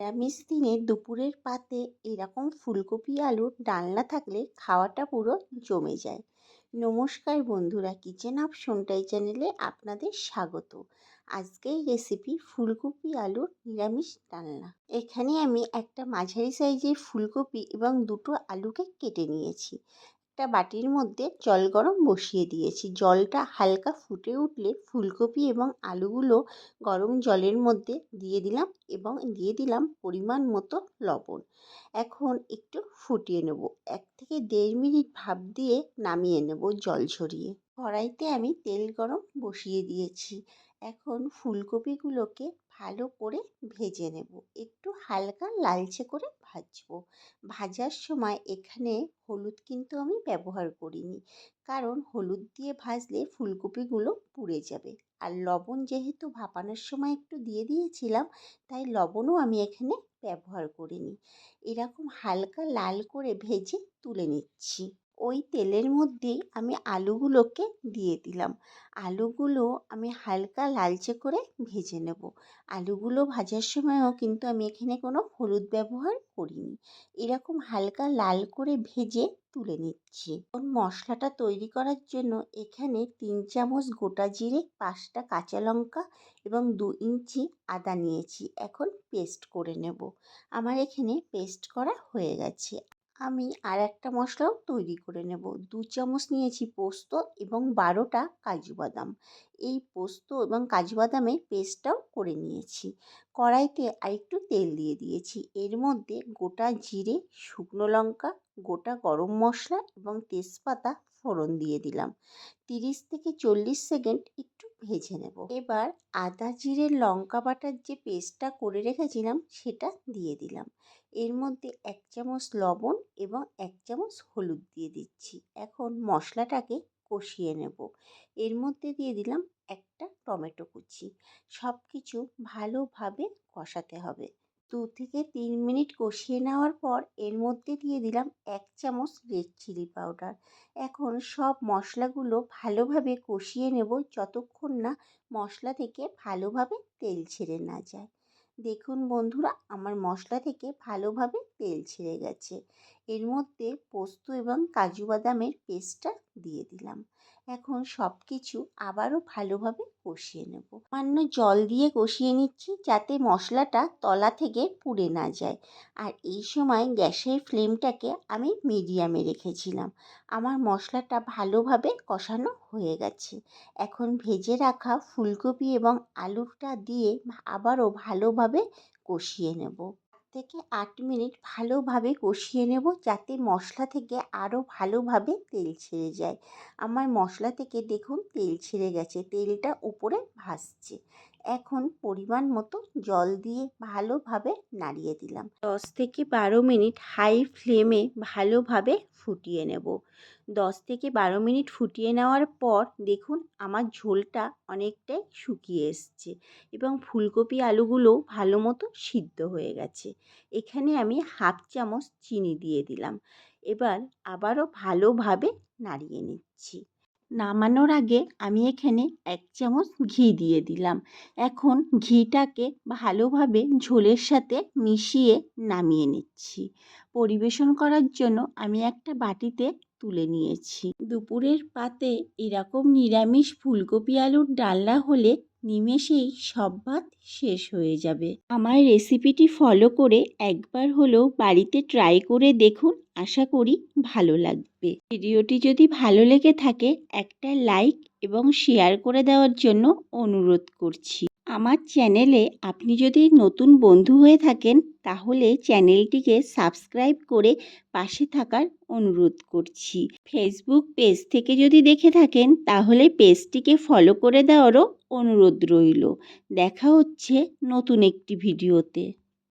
নিরামিষ দিনে দুপুরের পাতে এরকম ফুলকপি আলুর ডালনা থাকলে খাওয়াটা পুরো জমে যায়। নমস্কার বন্ধুরা, কিচেন অফ সোনটাই চ্যানেলে আপনাদের স্বাগত। আজকের রেসিপি ফুলকপি আলুর নিরামিষ ডালনা। এখানে আমি একটা মাঝারি সাইজের ফুলকপি এবং দুটো আলুকে কেটে নিয়েছি। একটা বাটির মধ্যে জল গরম বসিয়ে দিয়েছি। জলটা হালকা ফুটে উঠলে ফুলকপি এবং আলুগুলো গরম জলের মধ্যে দিয়ে দিলাম এবং দিয়ে দিলাম পরিমাণ মতো লবণ। এখন একটু ফুটিয়ে নেব। 1 থেকে 1.5 মিনিট ভাপ দিয়ে নামিয়ে নেব জল ঝরিয়ে। কড়াইতে আমি তেল গরম বসিয়ে দিয়েছি। এখন ফুলকপিগুলোকে ভালো করে ভেজে নেব। একটু হালকা লালচে করে ভাজবো। ভাজার সময় এখানে হলুদ কিন্তু আমি ব্যবহার করিনি, কারণ হলুদ দিয়ে ভাজলে ফুলকপিগুলো পুড়ে যাবে। আর লবণ যেহেতু ভাপানোর সময় একটু দিয়ে দিয়েছিলাম, তাই লবণও আমি এখানে ব্যবহার করিনি। এরকম হালকা লাল করে ভেজে তুলে নিচ্ছি। ওই তেলের মধ্যেই আমি আলুগুলোকে দিয়ে দিলাম। আলুগুলো আমি হালকা লালচে করে ভেজে নেব। আলুগুলো ভাজার সময়ও কিন্তু আমি এখানে কোনো হলুদ ব্যবহার করিনি। এরকম হালকা লাল করে ভেজে তুলে নিচ্ছি। মশলাটা তৈরি করার জন্য এখানে 3 চামচ গোটা জিরে, 5টা কাঁচা লঙ্কা এবং 2 ইঞ্চি আদা নিয়েছি। এখন পেস্ট করে নেব। আমার এখানে পেস্ট করা হয়ে গেছে। আমি আর একটা মশলাও তৈরি করে নেব। 2 চামচ নিয়েছি পোস্ত এবং 12টা কাজু বাদাম। এই পোস্ত এবং কাজু বাদামের পেস্টটাও করে নিয়েছি। কড়াইতে আরেকটু তেল দিয়ে দিয়েছি। এর মধ্যে গোটা জিরে, শুকনো লঙ্কা, গোটা গরম মশলা এবং তেজপাতা ফোড়ন দিয়ে দিলাম। 30 থেকে 40 সেকেন্ড একটু ভেজে নেব। এবার আদা জিরে লঙ্কা বাটার যে পেস্টটা করে রেখেছিলাম সেটা দিয়ে দিলাম। এর মধ্যে 1 চামচ লবণ এবং 1 চামচ হলুদ দিয়ে দিচ্ছি। এখন মশলাটাকে কষিয়ে নেব। এর মধ্যে দিয়ে দিলাম একটা টমেটো কুচি। সব কিছু ভালোভাবে কষাতে হবে। 2 থেকে 3 মিনিট কষিয়ে নেওয়ার পর এর মধ্যে দিয়ে দিলাম 1 চামচ রেড চিলি পাউডার। এখন সব মশলাগুলো ভালোভাবে কষিয়ে নেব যতক্ষণ না মশলা থেকে ভালোভাবে তেল ছেড়ে না যায়। দেখুন বন্ধুরা, আমার মশলা থেকে ভালোভাবে তেল ছেড়ে গেছে। এর মধ্যে পোস্ত এবং কাজু বাদামের পেস্টটা দিয়ে দিলাম। এখন সব কিছু আবারও ভালোভাবে কষিয়ে নেব। সামান্য জল দিয়ে কষিয়ে নিচ্ছি যাতে মশলাটা তলা থেকে পুড়ে না যায়। আর এই সময় গ্যাসের ফ্লেমটাকে আমি মিডিয়ামে রেখেছিলাম। আমার মশলাটা ভালোভাবে কষানো হয়ে গেছে। এখন ভেজে রাখা ফুলকপি এবং আলুটা দিয়ে আবারও ভালোভাবে কষিয়ে নেব। 7 থেকে 8 মিনিট ভালোভাবে কষিয়ে নেব যাতে মশলা থেকে আরও ভালোভাবে তেল ছেড়ে যায়। আমার মশলা থেকে দেখুন তেল ছেড়ে গেছে, তেলটা উপরে ভাসছে। এখন পরিমাণ মতো জল দিয়ে ভালোভাবে নাড়িয়ে দিলাম। 10 থেকে 12 মিনিট হাই ফ্লেমে ভালোভাবে ফুটিয়ে নেব। 10 থেকে 12 মিনিট ফুটিয়ে নেওয়ার পর দেখুন আমার ঝোলটা অনেকটাই শুকিয়ে এসছে এবং ফুলকপি আলুগুলো ভালো মতো সিদ্ধ হয়ে গেছে। এখানে আমি 1/2 চামচ চিনি দিয়ে দিলাম। এবার আবারও ভালোভাবে নাড়িয়ে নিচ্ছি। নামানোর আগে আমি এখানে 1 চামচ ঘি দিয়ে দিলাম। এখন ঘিটাকে ভালোভাবে ঝোলের সাথে মিশিয়ে নামিয়ে নিচ্ছি। পরিবেশন করার জন্য আমি একটা বাটিতে তুলে নিয়েছি। দুপুরের পাতে এরকম নিরামিষ ফুলকপি আলুর ডালনা হলে নিমেষেই সব ভাত শেষ হয়ে যাবে। আমার রেসিপিটি ফলো করে একবার হলেও বাড়িতে ট্রাই করে দেখুন, আশা করি ভালো লাগবে। ভিডিওটি যদি ভালো লেগে থাকে একটা লাইক এবং শেয়ার করে দেওয়ার জন্য অনুরোধ করছি। আমার চ্যানেলে আপনি যদি নতুন বন্ধু হয়ে থাকেন তাহলে চ্যানেলটিকে সাবস্ক্রাইব করে পাশে থাকার অনুরোধ করছি। ফেসবুক পেজ থেকে যদি দেখে থাকেন তাহলে পেজটিকে ফলো করে দেওয়ারও অনুরোধ রইল। দেখা হচ্ছে নতুন একটি ভিডিওতে।